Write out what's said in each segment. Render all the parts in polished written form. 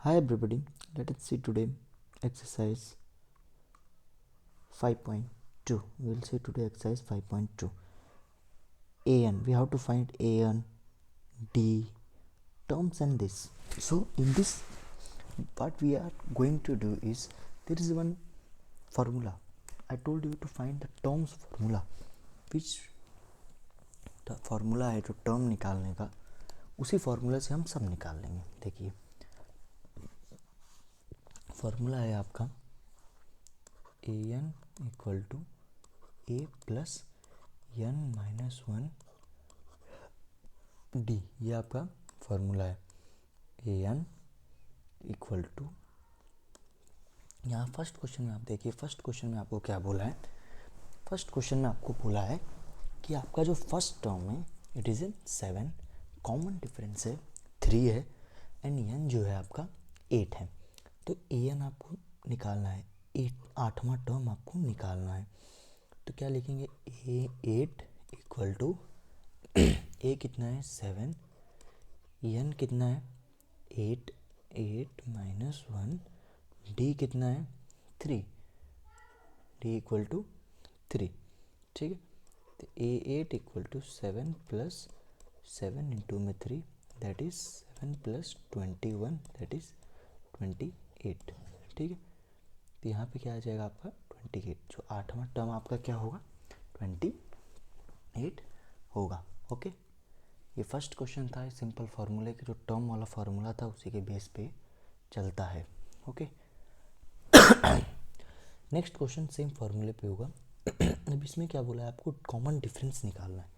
Hi everybody, let us see today exercise 5.2. We will see today exercise 5.2. AN, we have to find AN, D, terms and this. So in this, what we are going to do is, there is one formula. I told you to find the terms formula, which formula है जो term निकालने का, उसी formula से हम सब निकाल लेंगे. देखिए फॉर्मूला है आपका A N equal to A plus N minus one D. ये आपका फॉर्मूला है. ए एन इक्वल टू, यहाँ फर्स्ट क्वेश्चन में आप देखिए, फर्स्ट क्वेश्चन में आपको क्या बोला है. फर्स्ट क्वेश्चन में आपको बोला है कि आपका जो फर्स्ट टर्म है it is in 7, common difference है 3 है, एंड एन जो है आपका 8 है. तो ए एन आपको निकालना है, 8वां टर्म आपको निकालना है. तो क्या लिखेंगे, ए 8 इक्वल टू ए कितना है 7, एन कितना है 8, 8 माइनस 1, डी कितना है 3, डी इक्वल टू 3. ठीक है, तो ए 8 इक्वल टू 7 प्लस 7 इंटू में 3, that is 7 plus 21, that is 28. ठीक है, तो यहाँ पे क्या आ जाएगा आपका 28. जो 8वां टर्म आपका क्या होगा 28 होगा. ओके, ये फर्स्ट क्वेश्चन था. सिंपल फार्मूले के जो टर्म वाला फार्मूला था उसी के बेस पे चलता है. ओके, नेक्स्ट क्वेश्चन सेम फार्मूले पे होगा. अब इसमें क्या बोला है, आपको कॉमन डिफरेंस निकालना है.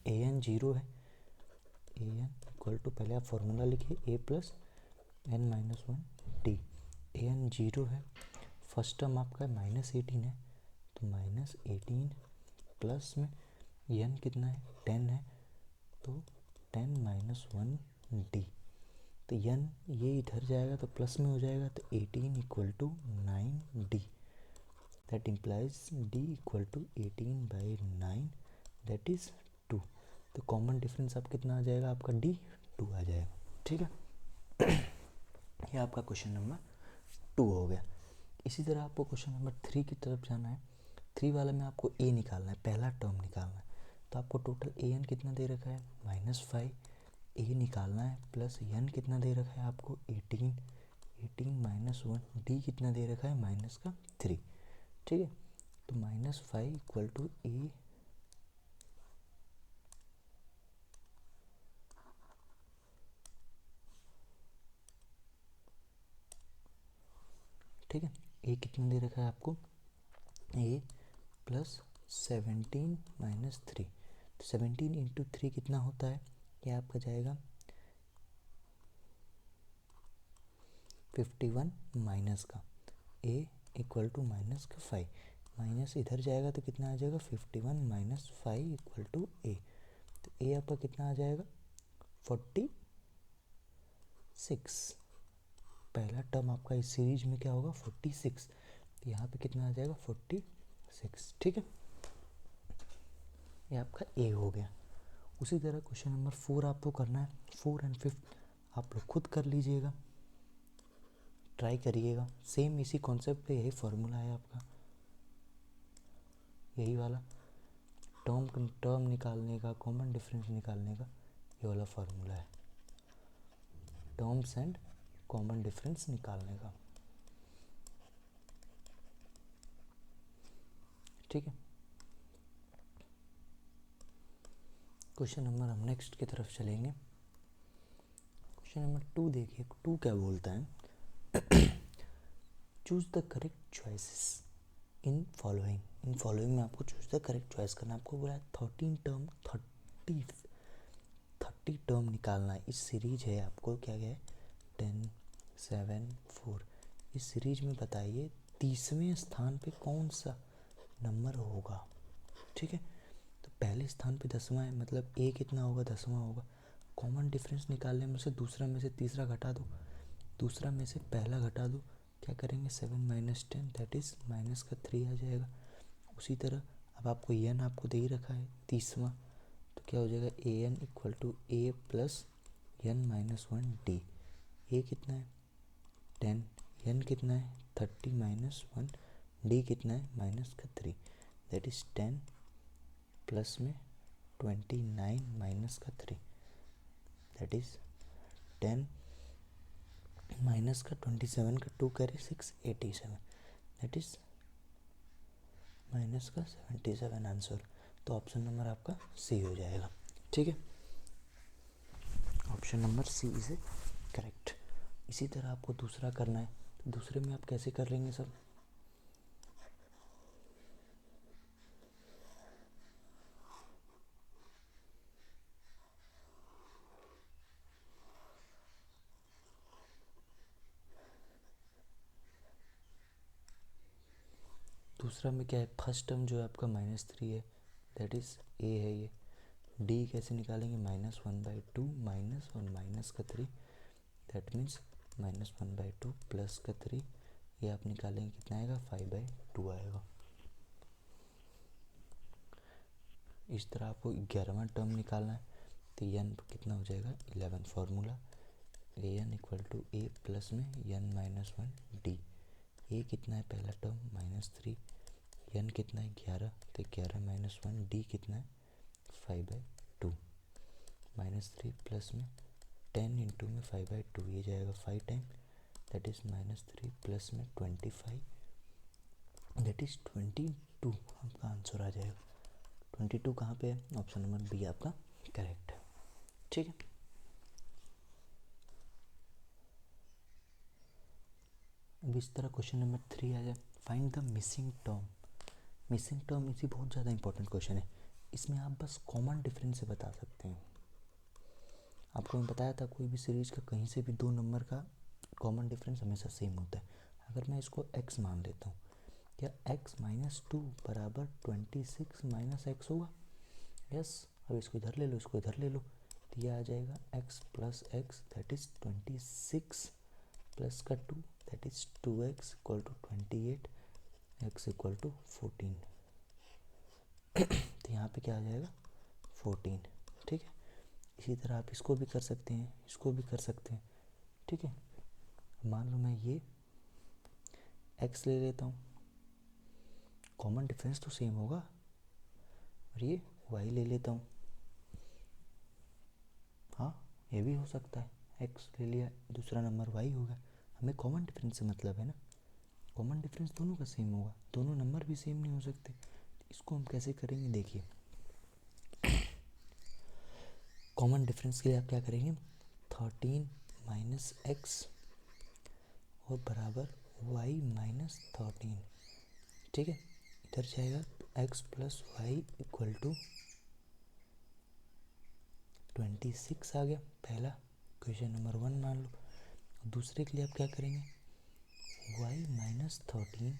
ए एन 0 है, ए एन इक्वल टू, पहले आप फार्मूला लिखिए, ए plus N minus 1 D. A N 0 है, फर्स्ट टर्म आपका -18 है, तो -18 प्लस में एन कितना है 10 है, तो 10 माइनस 1 डी. तो एन ये इधर जाएगा तो प्लस में हो जाएगा, तो 18 equal to 9 D. That implies D equal to 18/9, that is 2. तो कॉमन डिफरेंस अब कितना आ जाएगा आपका, डी 2 आ जाएगा. ठीक है, ये आपका क्वेश्चन नंबर 2 हो गया. इसी तरह आपको क्वेश्चन नंबर 3 की तरफ जाना है. 3 वाले में आपको ए निकालना है, पहला टर्म निकालना है. तो आपको टोटल ए एन कितना दे रखा है -5, ए निकालना है, प्लस एन कितना दे रखा है आपको 18, 18 माइनस 1, डी कितना दे रखा है -3. ठीक है, तो -5 इक्वल टू ए, ठीक है, ए कितना दे रखा है आपको, ए प्लस 17 माइनस 3. तो 17 इंटू 3 कितना होता है, ये आपका जाएगा 51 माइनस का ए इक्वल टू माइनस का 5, माइनस इधर जाएगा तो कितना आ जाएगा 51 माइनस 5 इक्वल टू ए. तो ए आपका कितना आ जाएगा 46. पहला टर्म आपका इस सीरीज में क्या होगा 46, तो यहाँ पे कितना आ जाएगा 46. ठीक है, ये आपका ए हो गया. उसी तरह क्वेश्चन नंबर 4 आपको करना है. 4 एंड 5 आप लोग खुद कर लीजिएगा, ट्राई करिएगा. सेम इसी कॉन्सेप्ट पे यही फार्मूला है आपका, यही वाला टर्म निकालने का, कॉमन डिफरेंस निकालने का ये वाला फार्मूला है, टर्म्स एंड कॉमन डिफरेंस निकालने का. ठीक है, क्वेश्चन नंबर हम नेक्स्ट की तरफ चलेंगे. क्वेश्चन नंबर 2 देखिए, 2 क्या बोलता है, choose the correct choices in following में आपको चूज द करेक्ट चॉइस करना. आपको बोला है 30 टर्म निकालना है. इस सीरीज है, आपको क्या है 10, 7, 4. इस सीरीज में बताइए 30वें स्थान पे कौन सा नंबर होगा. ठीक है, तो पहले स्थान पे 10वां है, मतलब ए कितना होगा 10वां होगा. कॉमन डिफरेंस निकालने में से दूसरा में से तीसरा घटा दो, दूसरा में से पहला घटा दो, क्या करेंगे 7 माइनस 10, दैट इज़ माइनस का 3 आ जाएगा. उसी तरह अब आपको एन आपको दे ही रखा है 30वां, तो क्या हो जाएगा A N equal to A plus N minus 1 D. A कितना है 10, n कितना है 30 माइनस 1, d कितना है -3, दैट इज 10 प्लस में 29 -3, दैट इज 10 माइनस का 27 का 2 करे 6, 87, दैट इज माइनस का 77 आंसर। तो ऑप्शन नंबर आपका सी हो जाएगा। ठीक है, option number C is a correct. इसी तरह आपको दूसरा करना है, तो दूसरे में आप कैसे कर लेंगे सब? दूसरा में क्या है, फर्स्ट टर्म जो है आपका -3 है, दैट इज ए है ये। डी कैसे निकालेंगे, -1/2 माइनस और माइनस का 3, दैट मीन्स -1/2 प्लस का 3, ये आप निकालेंगे कितना आएगा 5/2 आएगा। इस तरह आपको 11वां टर्म निकालना है, तो एन कितना हो जाएगा 11, formula A N equal to A plus में n-1 डी। ए कितना है पहला टर्म -3, एन कितना है 11, तो 11 - 1, डी कितना है 5/2, -3 प्लस में 10 इंटू में 5/2, ये जाएगा 5 टाइम, दैट इज -3 प्लस में 25, दैट इज 22 आपका आंसर आ जाएगा। 22 कहाँ पे है, ऑप्शन नंबर बी आपका करेक्ट है। ठीक है, अब इस तरह क्वेश्चन नंबर 3 आ जाए, find the missing term. Missing term इसी बहुत ज़्यादा इंपॉर्टेंट क्वेश्चन है, इसमें आप बस कॉमन डिफरेंस से बता सकते हैं। आपको मैं बताया था कोई भी सीरीज का कहीं से भी 2 नंबर का कॉमन डिफरेंस हमेशा सेम होता है। अगर मैं इसको x मान लेता हूँ, क्या x - 2 बराबर 26 - x होगा? यस। अब इसको इधर ले लो, इसको इधर ले लो, तो ये आ जाएगा x plus X that is 26 plus का 2 that is 2x equal to 28, x equal to 14। तो यहाँ पे क्या आ जाएगा 14। ठीक है, इसी तरह आप इसको भी कर सकते हैं, इसको भी कर सकते हैं। ठीक है, मान लो मैं ये x ले लेता हूँ, कॉमन डिफरेंस तो सेम होगा, और ये y ले लेता हूँ। हाँ, ये भी हो सकता है, x ले लिया, दूसरा नंबर y होगा, हमें कॉमन डिफरेंस से मतलब है ना। कॉमन डिफरेंस दोनों का सेम होगा, दोनों नंबर भी सेम नहीं हो सकते। इसको हम कैसे करेंगे, देखिए कॉमन डिफरेंस के लिए आप क्या करेंगे, 13 माइनस एक्स और बराबर y माइनस 13। ठीक है, इधर जाएगा x plus Y equal to 26 आ गया, पहला क्वेश्चन नंबर 1 मान लो। दूसरे के लिए आप क्या करेंगे, y minus 13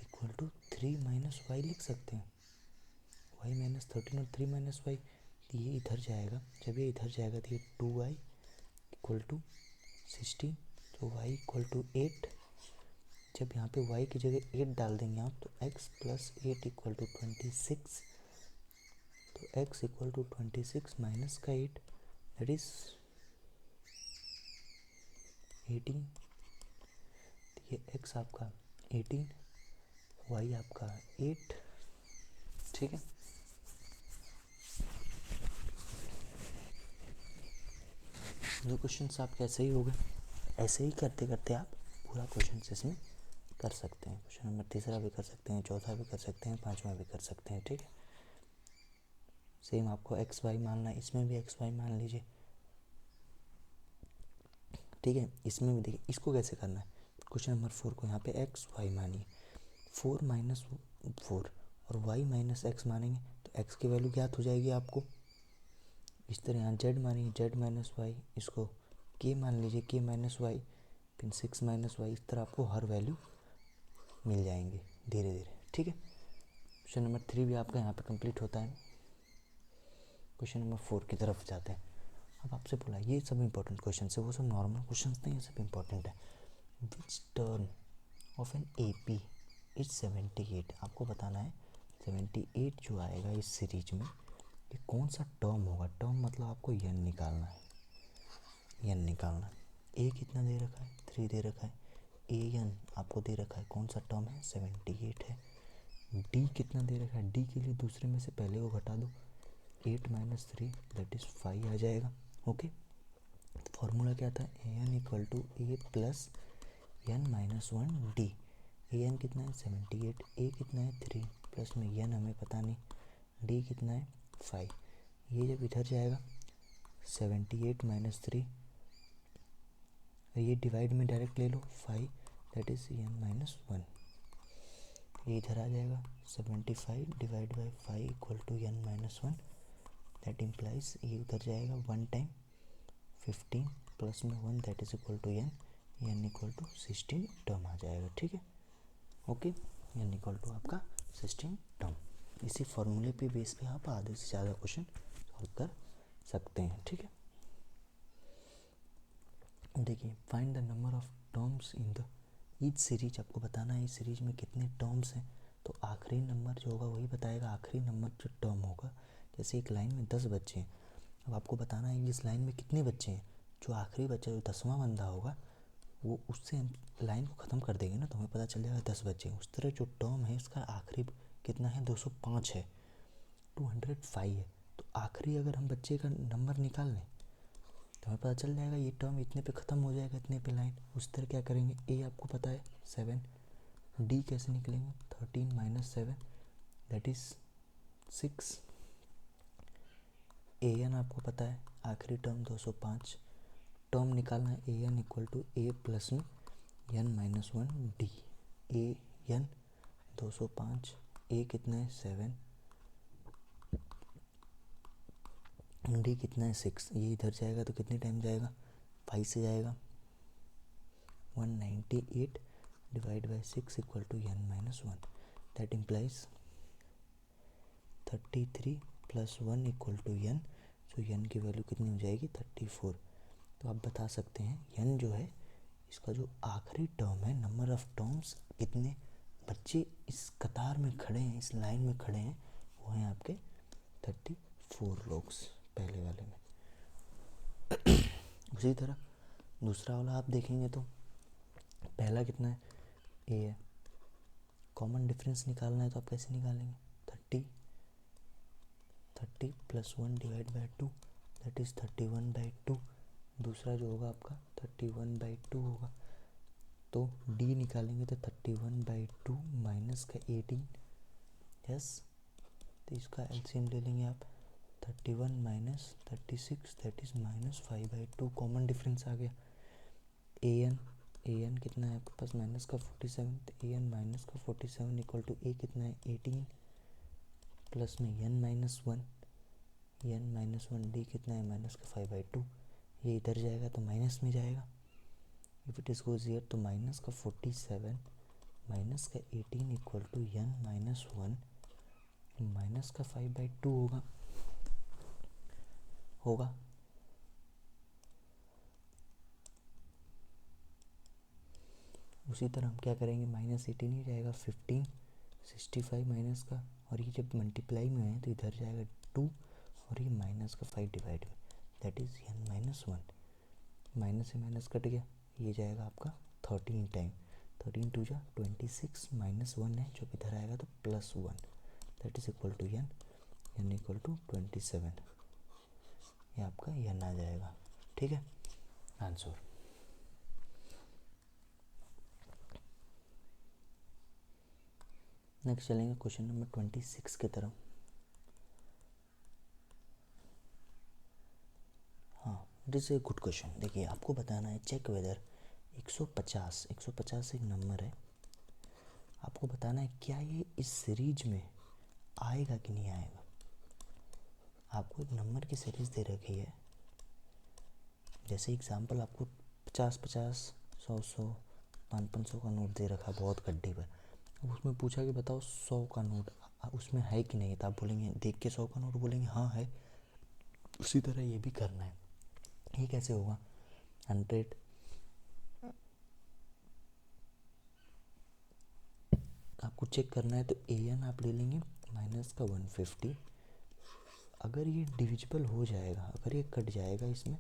equal to 3 minus Y लिख सकते हैं। y माइनस 13 और 3 माइनस वाई, ये इधर जाएगा, जब ये इधर जाएगा तो ये 2y इक्वल टू 16, तो y इक्वल टू 8। जब यहाँ पे y की जगह 8 डाल देंगे आप, तो x प्लस 8 इक्वल टू 26, तो x इक्वल टू 26 माइनस का 8 दैट इज 18। ये x आपका 18, y आपका 8। ठीक है, जो क्वेश्चन आपके ऐसे ही हो गए, ऐसे ही करते करते आप पूरा क्वेश्चन इसमें कर सकते हैं। क्वेश्चन नंबर तीसरा भी कर सकते हैं, चौथा भी कर सकते हैं, पांचवा भी कर सकते हैं। ठीक है, सेम आपको एक्स वाई मानना है, इसमें भी एक्स वाई मान लीजिए। ठीक है, इसमें भी देखिए इसको कैसे करना है। क्वेश्चन नंबर 4 को यहाँ पे एक्स वाई मानिए, 4 माइनस 4 और वाई माइनस एक्स मानेंगे तो एक्स की वैल्यू ज्ञात हो जाएगी आपको। इस तरह यहाँ जेड मानिए, जेड माइनस वाई, इसको के मान लीजिए, के माइनस वाई, फिर 6 माइनस वाई, इस तरह आपको हर वैल्यू मिल जाएंगे धीरे धीरे। ठीक है, क्वेश्चन नंबर 3 भी आपका यहाँ पे कंप्लीट होता है। क्वेश्चन नंबर 4 की तरफ जाते हैं। अब आपसे बोला ये सब इंपॉर्टेंट क्वेश्चन है, वो सब नॉर्मल क्वेश्चन नहीं, ये सब इंपॉर्टेंट है। Which term of an A P is 78, आपको बताना है 78 जो आएगा इस सीरीज में, ये कौन सा टर्म होगा। टर्म मतलब आपको यन निकालना है, यन निकालना है। ए कितना दे रखा है 3 दे रखा है, ए एन आपको दे रखा है कौन सा टर्म है 78 है, डी कितना दे रखा है, डी के लिए दूसरे में से पहले को घटा दो, 8 माइनस 3 दैट इज़ 5 आ जाएगा। ओके, फॉर्मूला क्या था, A N equal to A plus N minus 1 D. A N कितना है 78, ए कितना है 3 प्लस में एन हमें पता नहीं, डी कितना है 5। ये जब इधर जाएगा 78 माइनस 3, ये डिवाइड में डायरेक्ट ले लो 5 दैट इज़ एन माइनस 1। ये इधर आ जाएगा 75 divide by 5 equal to N minus 1 that implies ये उधर जाएगा 1 टाइम 15 प्लस में 1 that is equal to N equal to 16 term आ जाएगा। ठीक है, ओके, एन इक्वल टू आपका 16 टर्म। इसी फॉर्मूले पे बेस पे आप आधे से ज़्यादा क्वेश्चन सॉल्व कर सकते हैं। ठीक है, देखिए find the number of terms in the each series, आपको बताना है इस सीरीज में कितने टर्म्स हैं, तो आखिरी नंबर जो होगा वही बताएगा आखिरी नंबर जो टर्म होगा। जैसे एक लाइन में 10 बच्चे हैं, अब आपको बताना है इस लाइन में कितने बच्चे हैं, जो आखिरी बच्चा जो 10वां बंदा होगा वो उससे हम लाइन को ख़त्म कर देंगे ना, तो हमें पता चल जाएगा 10 बच्चे हैं। उस तरह जो टर्म है इसका आखिरी कितना है 205 है, 205 है, तो आखिरी अगर हम बच्चे का नंबर निकाल लें तो हमें पता चल जाएगा ये टर्म इतने पे ख़त्म हो जाएगा, इतने पे लाइन। उस तरह क्या करेंगे, ए आपको पता है 7, डी कैसे निकलेंगे 13 minus 7 that is 6, A N आपको पता है आखिरी टर्म 205, टर्म निकालना है A N equal to A plus में N minus 1 D. A N 205, A कितना है 7, डी कितना है 6। ये इधर जाएगा तो कितने टाइम जाएगा 5 से जाएगा, 198 divide by 6 equal to N minus 1 that implies 33 plus 1 equal to N. So N की वैल्यू कितनी हो जाएगी 34। तो आप बता सकते हैं एन जो है इसका जो आखिरी टर्म है, नंबर ऑफ टर्म्स कितने बच्चे इस कतार में खड़े हैं, इस लाइन में खड़े हैं, वो हैं आपके 34 लोग पहले वाले में। उसी तरह दूसरा वाला आप देखेंगे तो पहला कितना है ए है, कॉमन डिफरेंस निकालना है तो आप कैसे निकालेंगे 30 plus 1 divide by 2 that is 31/2। दूसरा जो होगा आपका 31/2 होगा, तो डी निकालेंगे तो 31/2 माइनस का 18, यस, तो इसका एलसीएम ले लेंगे आप 31 minus 36 that is minus 5/2, common difference आ गया। ए एन कितना है आपके पास माइनस का 47, तो ए एन माइनस का 47 इक्वल टू ए कितना है 18 प्लस में N minus 1, N minus 1 D कितना है माइनस का 5/2। ये इधर जाएगा तो माइनस में जाएगा, if it is goes here तो माइनस का 47 माइनस का 18 equal to N minus 1 minus का 5/2 होगा। उसी तरह हम क्या करेंगे माइनस 18 ही जाएगा 15 65 माइनस का, और ये जब मल्टीप्लाई में है तो इधर जाएगा 2 और ये माइनस का 5 डिवाइड में that is N minus 1, minus से माइनस कट गया, ये जाएगा आपका 13 टाइम, 13 टू जा 26 माइनस 1 है जो इधर आएगा तो plus 1 that is equal to N equal to 27, ये आपका एन आ जाएगा। ठीक है, आंसर। नेक्स्ट चलेंगे क्वेश्चन नंबर 26 की तरफ। हाँ, दिस ए गुड क्वेश्चन। देखिए आपको बताना है चेक वेदर 150 एक नंबर है, आपको बताना है क्या ये इस सीरीज में आएगा कि नहीं आएगा। आपको एक नंबर की सीरीज दे रखी है, जैसे एग्जांपल आपको 50-50 100-100 500 का नोट दे रखा बहुत गड्ढे पर, अब उसमें पूछा कि बताओ 100 का नोट उसमें है कि नहीं है, तो आप बोलेंगे देख के 100 का नोट बोलेंगे हाँ है। उसी तरह ये भी करना है, ये कैसे होगा 100 आपको चेक करना है तो ए एन आप ले लेंगे माइनस का 150। अगर ये डिविजिबल हो जाएगा, अगर ये कट जाएगा इसमें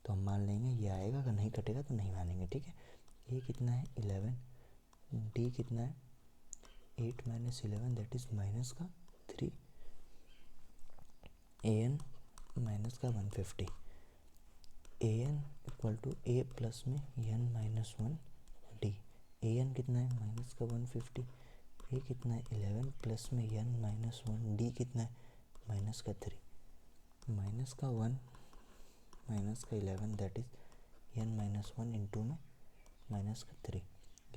तो हम मान लेंगे ये आएगा, अगर नहीं कटेगा तो नहीं मानेंगे, ठीक है। ए कितना है 11, डी कितना है 8 माइनस 11 दैट इज़ माइनस का 3, ए एन माइनस का 150, A N equal to A plus में N minus 1 D, A N कितना है माइनस का 150, ए कितना है 11 प्लस में एन माइनस 1, डी कितना है माइनस का 3, माइनस का 1 माइनस का 11 that is n minus 1 into में माइनस का 3,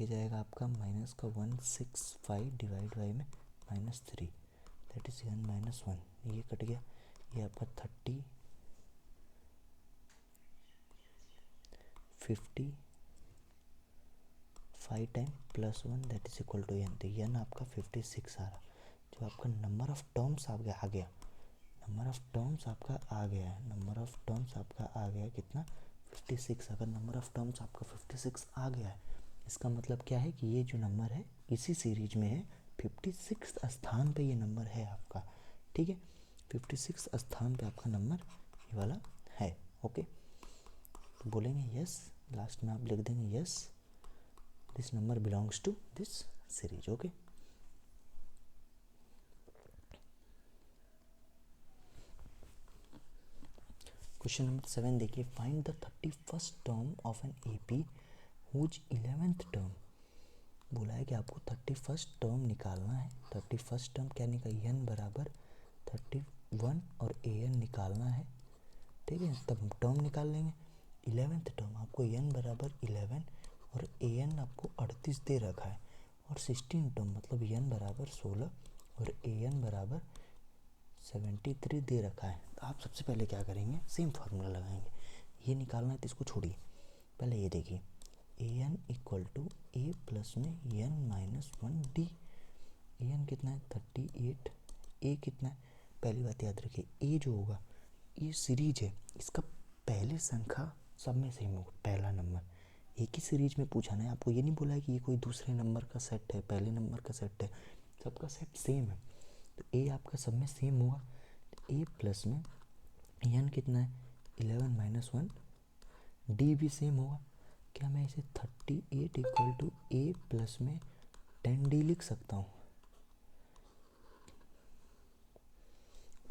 ये जाएगा आपका माइनस का 165 डिवाइड बाई में minus 3 that is n minus 1, ये कट गया, ये आपका 30 50 5 time plus 1 that is equal to n, तो एन आपका 56 आ रहा, जो आपका नंबर ऑफ टर्म्स आ गया नंबर ऑफ टर्म्स आपका आ गया है, नंबर ऑफ टर्म्स आपका आ गया है कितना 56। अगर नंबर ऑफ टर्म्स आपका 56 आ गया है, इसका मतलब क्या है कि ये जो नंबर है इसी सीरीज में है, 56 स्थान पे ये नंबर है आपका, ठीक है। 56 स्थान पे आपका नंबर ये वाला है, ओके। तो बोलेंगे यस, लास्ट में आप लिख देंगे yes this number belongs to this series, okay. Question number 7 देखिए, find the 31st term of an AP whose 11th term, बोला है कि आपको 31st टर्म निकालना है। 31st टर्म क्या निकाल, एन बराबर 31 और ए एन निकालना है, ठीक है, तब टर्म निकाल लेंगे। 11th टर्म आपको एन बराबर 11 और ए एन आपको 38 दे रखा है, और 16 टर्म मतलब एन बराबर 16 और ए एन बराबर 73 दे रखा है। तो आप सबसे पहले क्या करेंगे, सेम फार्मूला लगाएंगे, ये निकालना है तो इसको छोड़िए, पहले ये देखिए A N equal to A plus में N minus 1 D, A N कितना है 38, ए कितना है, पहली बात याद रखिए ए जो होगा ये सीरीज है, इसका पहले संख्या सब में सेम होगा, पहला नंबर एक ही सीरीज में पूछाना है आपको, ये नहीं बोला है कि ये कोई दूसरे नंबर का सेट है, पहले नंबर का सेट है, सबका सेट सेम है, तो ए आपका सब में सेम होगा। तो ए प्लस में एन कितना है 11 माइनस 1, डी भी सेम होगा, क्या मैं इसे 38 इक्वल टू ए प्लस में 10 डी लिख सकता हूँ।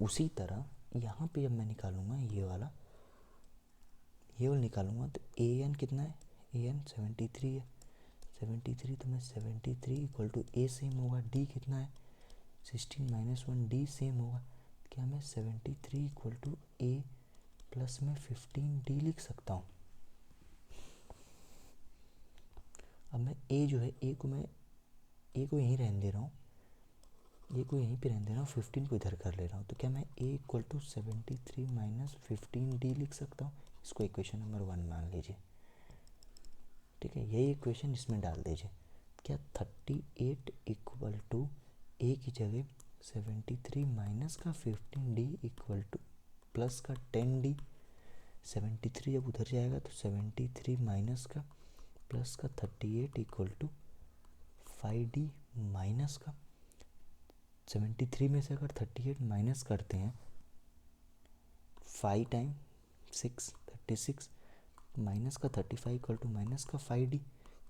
उसी तरह यहाँ पे जब मैं निकालूंगा ये वाला निकालूंगा, तो ए एन कितना है, ए एन 73 है, 73 तो मैं 73 इक्वल टू ए सेम होगा, डी कितना है 16 माइनस 1, डी सेम होगा, क्या मैं 73 इक्वल टू ए प्लस में 15 डी लिख सकता हूँ। अब मैं ए जो है ए को यहीं रहने दे रहा हूँ, ए को यहीं पे रहने दे रहा हूँ, 15 को इधर कर ले रहा हूँ, तो क्या मैं ए इक्वल टू 73 माइनस 15 डी लिख सकता हूँ। इसको इक्वेशन नंबर 1 मान लीजिए, ठीक है, यही इक्वेशन इसमें डाल दीजिए, क्या 38 इक्वल टू ए की जगह 73 माइनस का 15 डी इक्वल टू प्लस का 10 डी, 73 जब उधर जाएगा तो 73 माइनस का प्लस का 38 इक्वल टू 5 डी माइनस का 73 में से अगर 38 माइनस करते हैं 5 टाइम 6 36 माइनस का 35 इक्वल टू माइनस का 5 डी,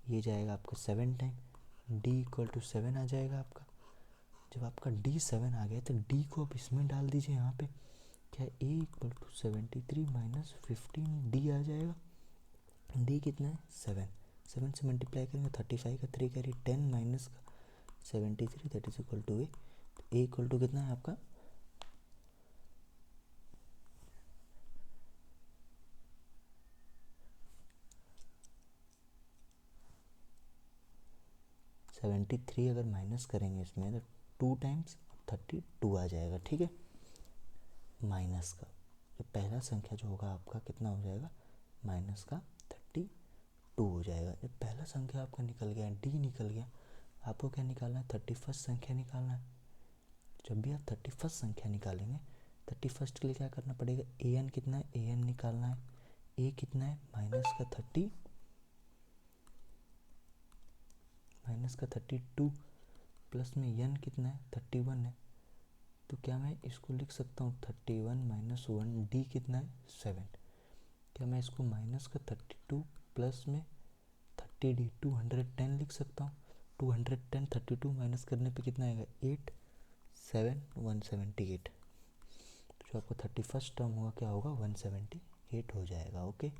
ये जाएगा आपका 7 टाइम डी इक्वल टू 7 आ जाएगा आपका। जब आपका डी 7 आ गया तो डी को आप इसमें डाल दीजिए यहाँ पे, क्या ए इक्वल टू 73 माइनस 15 डी आ जाएगा, डी कितना है 7 से मल्टीप्लाई करेंगे 35 का 3 करिए 10 माइनस का 73 that is equal to a equal to कितना है आपका 73 अगर माइनस करेंगे इसमें तो 2 टाइम्स 32 आ जाएगा, ठीक है, माइनस का जो पहला संख्या जो होगा आपका कितना हो जाएगा माइनस का 32 हो जाएगा। जब पहला संख्या आपका निकल गया डी निकल गया, आपको क्या निकालना है 31st संख्या निकालना है। जब भी आप 31st संख्या निकालेंगे 31st के लिए क्या करना पड़ेगा, ए एन कितना है ए एन निकालना है, ए कितना है माइनस का 32 प्लस में एन कितना है 31 है, तो क्या मैं इसको लिख सकता हूँ 31 माइनस 1 डी कितना है 7, क्या मैं इसको माइनस का 32 प्लस में 30D 210 लिख सकता हूँ? 210 32 माइनस करने पे कितना आएगा? 8 7 178। तो जो आपका 31st टर्म होगा क्या होगा? 178 हो जाएगा। Okay,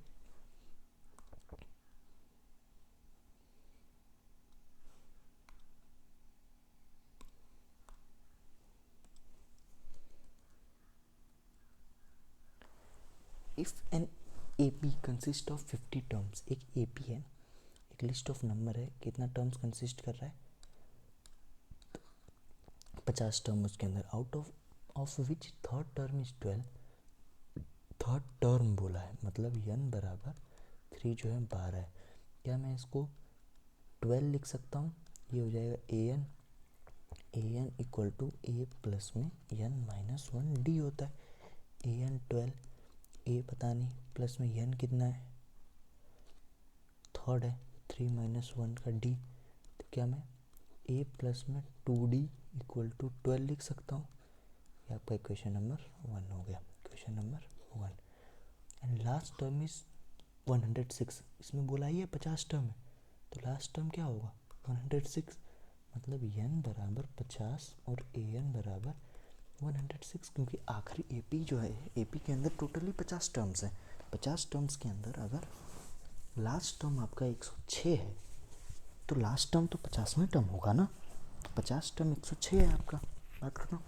if an AP consist of 50 terms, एक AP है, एक लिस्ट ऑफ नंबर है, कितना टर्म्स कंसिस्ट कर रहा है? 50 टर्म उसके अंदर, out of which third term is 12। Third term बोला है मतलब n बराबर 3 जो है 12 है। क्या मैं इसको 12 लिख सकता हूँ? ये हो जाएगा an equal to a plus में n माइनस 1d होता है। an 12, a पता नहीं, प्लस में n कितना है? थर्ड है, 3 माइनस 1 का d। तो क्या मैं a प्लस में 2d इक्वल टू 12 लिख सकता हूँ? ये आपका इक्वेशन नंबर 1 हो गया, equation number 1। And last term is 106। इसमें बोला ही है 50 टर्म है, तो लास्ट टर्म क्या होगा? 106। मतलब n बराबर 50 और an बराबर 106, क्योंकि आखिरी AP जो है, AP के अंदर टोटली 50 टर्म्स हैं। 50 टर्म्स के अंदर अगर लास्ट टर्म आपका 106 है तो लास्ट टर्म तो 50वां टर्म होगा ना। तो 50 टर्म 106 है आपका। बात करना,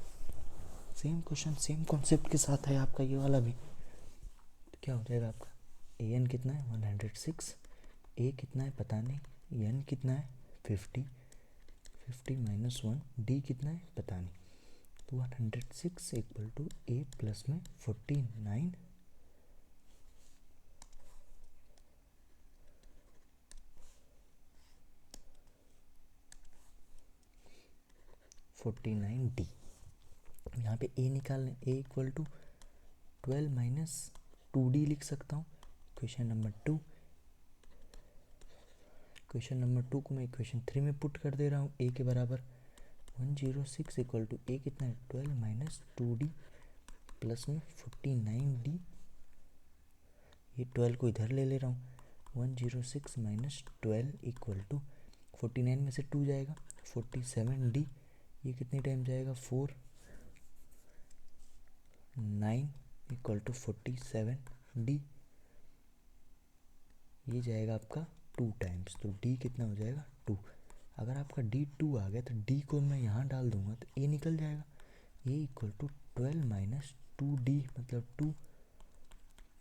सेम क्वेश्चन सेम कॉन्सेप्ट के साथ है आपका ये वाला भी। तो क्या हो जाएगा आपका? an कितना है? 106। a कितना है पता नहीं, n कितना है? 50 माइनस 1, d कितना है पता नहीं। तो 106 इक्वल टू a प्लस में 49 49d। यहाँ पे a निकालने, a equal to 12 minus 2d लिख सकता हूँ। क्वेश्चन नंबर 2, क्वेश्चन नंबर 2 को मैं इक्वेशन 3 में पुट कर दे रहा हूँ। a के बराबर 106 इक्वल टू a कितना है? 12 माइनस 2d प्लस में 49d। ये 12 को इधर ले रहा हूँ। 106 माइनस 12 इक्वल टू 49 में से 2 जाएगा 47d। ये कितनी टाइम जाएगा? 4 9 इक्वल टू 47d। ये जाएगा आपका 2 टाइम्स, तो d कितना हो जाएगा? 2। अगर आपका d 2 आ गया तो d को मैं यहाँ डाल दूंगा तो a निकल जाएगा। a equal to 12 minus 2d मतलब 2,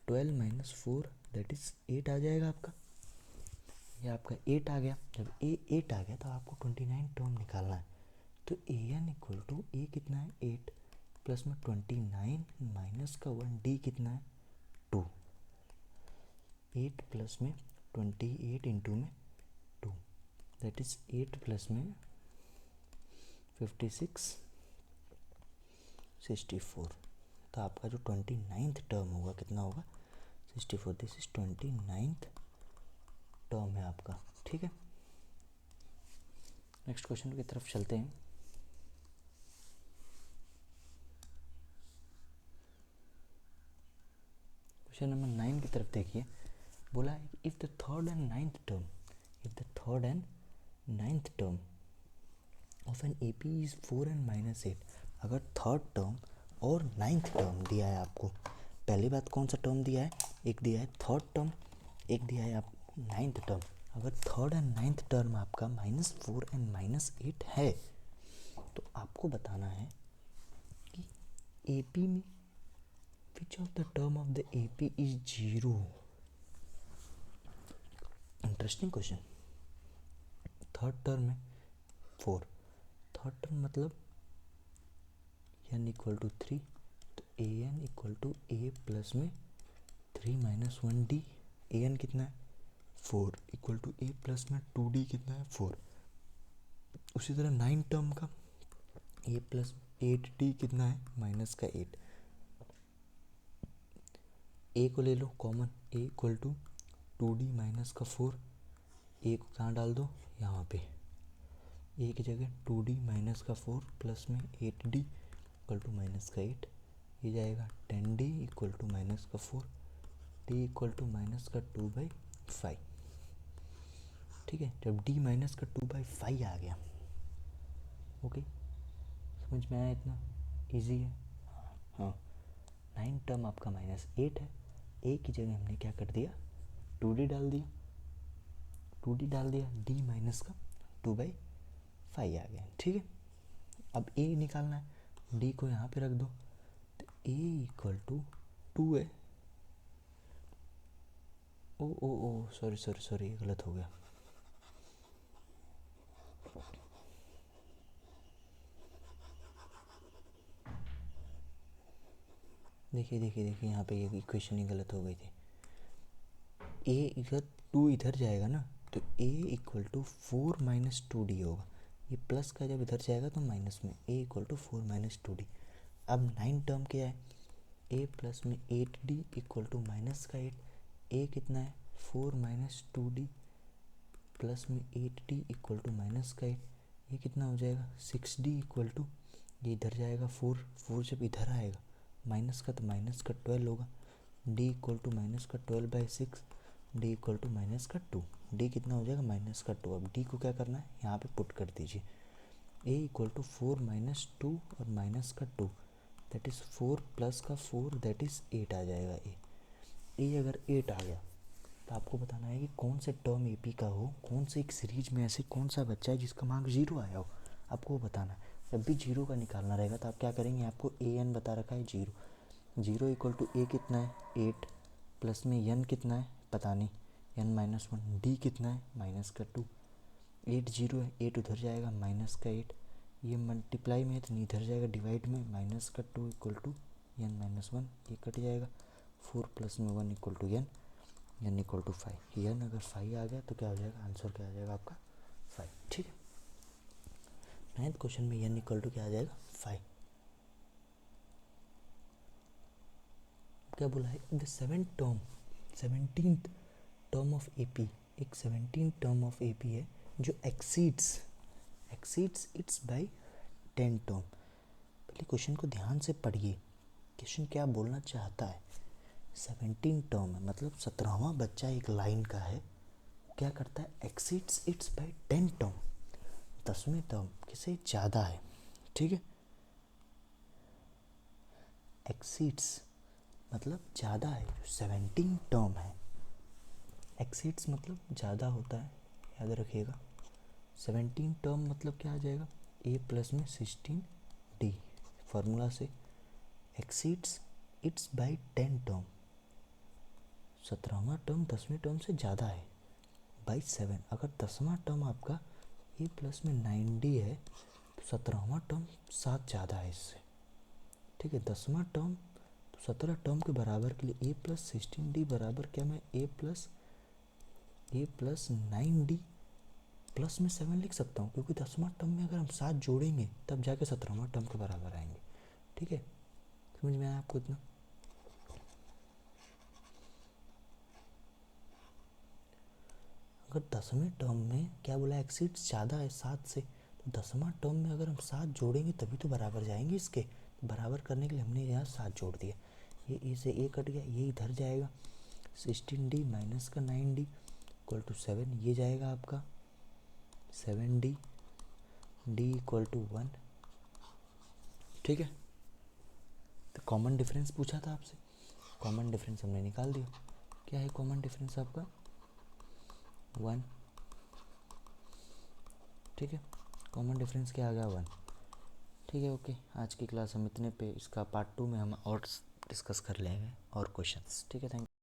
12 माइनस 4 दैट इज 8 आ जाएगा आपका। ये आपका 8 आ गया। जब a 8 आ गया तो आपको 29 टर्म निकालना है। तो an इक्वल टू a कितना है? 8 प्लस में 29 माइनस का 1 d कितना है? 2। 8 प्लस में 28 इंटू में 2 दैट इज 8 प्लस में 56 64। तो आपका जो 29th टर्म होगा कितना होगा? 64। दिस इज 29th टर्म है आपका। ठीक है, नेक्स्ट क्वेश्चन की तरफ चलते हैं। क्वेश्चन नंबर 9 की तरफ देखिए। बोला है if the third and ninth term of an AP is 4 and minus 8। अगर थर्ड टर्म और 9th टर्म दिया है आपको, पहली बात कौन सा टर्म दिया है? एक दिया है थर्ड टर्म, एक दिया है आप 9th टर्म। अगर थर्ड एंड 9th टर्म आपका -4 एंड -8 है तो आपको बताना है कि AP में which of the term of the AP is 0। Interesting question. Third term में 4, थर्ड टर्म मतलब n इक्वल टू 3, तो an equal to a plus में 3 माइनस 1d। an कितना है? 4 इक्वल टू a प्लस में 2d कितना है? 4। उसी तरह 9 टर्म का a प्लस 8d कितना है? माइनस का 8। a को ले लो common, a equal to 2d minus का 4। a को कहाँ डाल दो? यहाँ पे। a की जगह 2d माइनस का 4 प्लस में 8d इक्वल टू माइनस का 8। ये जाएगा 10d इक्वल टू माइनस का 4। डी इक्वल टू माइनस का 2/5। ठीक है, जब डी माइनस का 2/5 आ गया, ओके, समझ में आया? इतना इजी है। हाँ, 9 टर्म आपका -8 है। ए की जगह हमने क्या कर दिया, 2d डाल दिया, 2d डाल दिया, डी माइनस का 2/5 आ गया। ठीक है, अब ए निकालना है, डी को यहाँ पे रख दो, तो ए इक्वल टू 2 है। ओ ओ ओ सॉरी सॉरी सॉरी, गलत हो गया। देखिए देखिए देखिए, यहाँ पे ये इक्वेशन ही गलत हो गई थी। ए इधर 2 इधर जाएगा ना, तो ए इक्वल टू 4 - 2d होगा। ये प्लस का जब इधर जाएगा तो माइनस में, ए इक्वल टू 4 - 2d। अब 9 टर्म क्या है, ए प्लस में 8d इक्वल टू माइनस का 8। ए कितना है, 4 - 2d प्लस में 8d इक्वल टू माइनस का 8। ये कितना हो जाएगा, 6d इक्वल टू, ये इधर जाएगा 4 जब इधर आएगा माइनस का, तो माइनस का 12 होगा। d इक्वल टू माइनस का 12/6, d इक्वल टू माइनस का 2। d कितना हो जाएगा, माइनस का 2। अब d को क्या करना है, यहाँ पे पुट कर दीजिए। a इक्वल टू 4 - 2 और माइनस का 2, दैट इज़ 4 प्लस का 4, दैट इज़ 8 आ जाएगा। ए अगर 8 आ गया तो आपको बताना है कि कौन से टर्म ए पी का हो, कौन से एक सीरीज में ऐसे कौन सा बच्चा है जिसका मार्क 0 आया हो, आपको वो बताना है। जब भी 0 का निकालना रहेगा तो आप क्या करेंगे, आपको ए एन बता रखा है 0, 0 इक्वल टू ए कितना है 8 प्लस में एन कितना है पता नहीं, n-1, डी कितना है माइनस का 2, 8 0 है, 8 उधर जाएगा माइनस का 8, ये मल्टीप्लाई में है तो इधर जाएगा डिवाइड में, माइनस का 2 इक्वल टू n-1, ये कट जाएगा, 4 प्लस में 1 equal to n equal to 5। n अगर 5 आ गया तो क्या हो जाएगा, आंसर क्या आ जाएगा आपका 5। ठीक है, 9th क्वेश्चन में n इक्वल टू क्या आ जाएगा 5। क्या बोला है, the 17th term of AP, एक 17th टर्म ऑफ AP है जो एक्सीड्स इट्स बाय 10 टर्म। पहले क्वेश्चन को ध्यान से पढ़िए, क्वेश्चन क्या बोलना चाहता है। 17 टर्म है, मतलब 17वां बच्चा एक लाइन का है, क्या करता है, एक्सीड्स इट्स बाय 10 टर्म, 10वें टर्म किसे ज़्यादा है। ठीक है, एक्सीड्स मतलब ज़्यादा है, जो 17 टर्म है, एक्सीड्स मतलब ज़्यादा होता है, याद रखिएगा। 17 टर्म मतलब क्या आ जाएगा, ए प्लस में 16d, फार्मूला से एक्सीड्स इट्स बाय 10 टर्म, 17वां टर्म 10वें टर्म से ज़्यादा है बाई 7। अगर 10वां टर्म आपका ए प्लस में 9d है तो 17वां टर्म 7 ज़्यादा है इससे। ठीक है, 10वां टर्म तो 17 टर्म के बराबर के लिए ए प्लस 16d बराबर क्या, मैं ए प्लस 9d प्लस में 7 लिख सकता हूँ, क्योंकि 10वां टर्म में अगर हम 7 जोड़ेंगे तब जाके 17वां टर्म के बराबर आएंगे। ठीक है, समझ में आया आपको इतना। अगर 10वें टर्म में क्या बोला, एक्सीड्स ज़्यादा है 7 से, तो 10वां टर्म में अगर हम 7 जोड़ेंगे तभी तो बराबर जाएंगे इसके। तो बराबर करने के लिए हमने यहाँ 7 जोड़ दिया, ये ए से ए कट गया, ये इधर जाएगा 16d माइनस का 9d इक्वल टू 7, ये जाएगा आपका 7d, d इक्वल टू 1। ठीक है, तो कॉमन डिफरेंस पूछा था आपसे, कॉमन डिफरेंस हमने निकाल दिया। क्या है कॉमन डिफरेंस आपका, 1। ठीक है, कॉमन डिफरेंस क्या आ गया, 1। ठीक है, ओके, आज की क्लास हम इतने पे, इसका पार्ट 2 में हम और डिस्कस कर लेंगे और क्वेश्चंस। ठीक है, थैंक यू।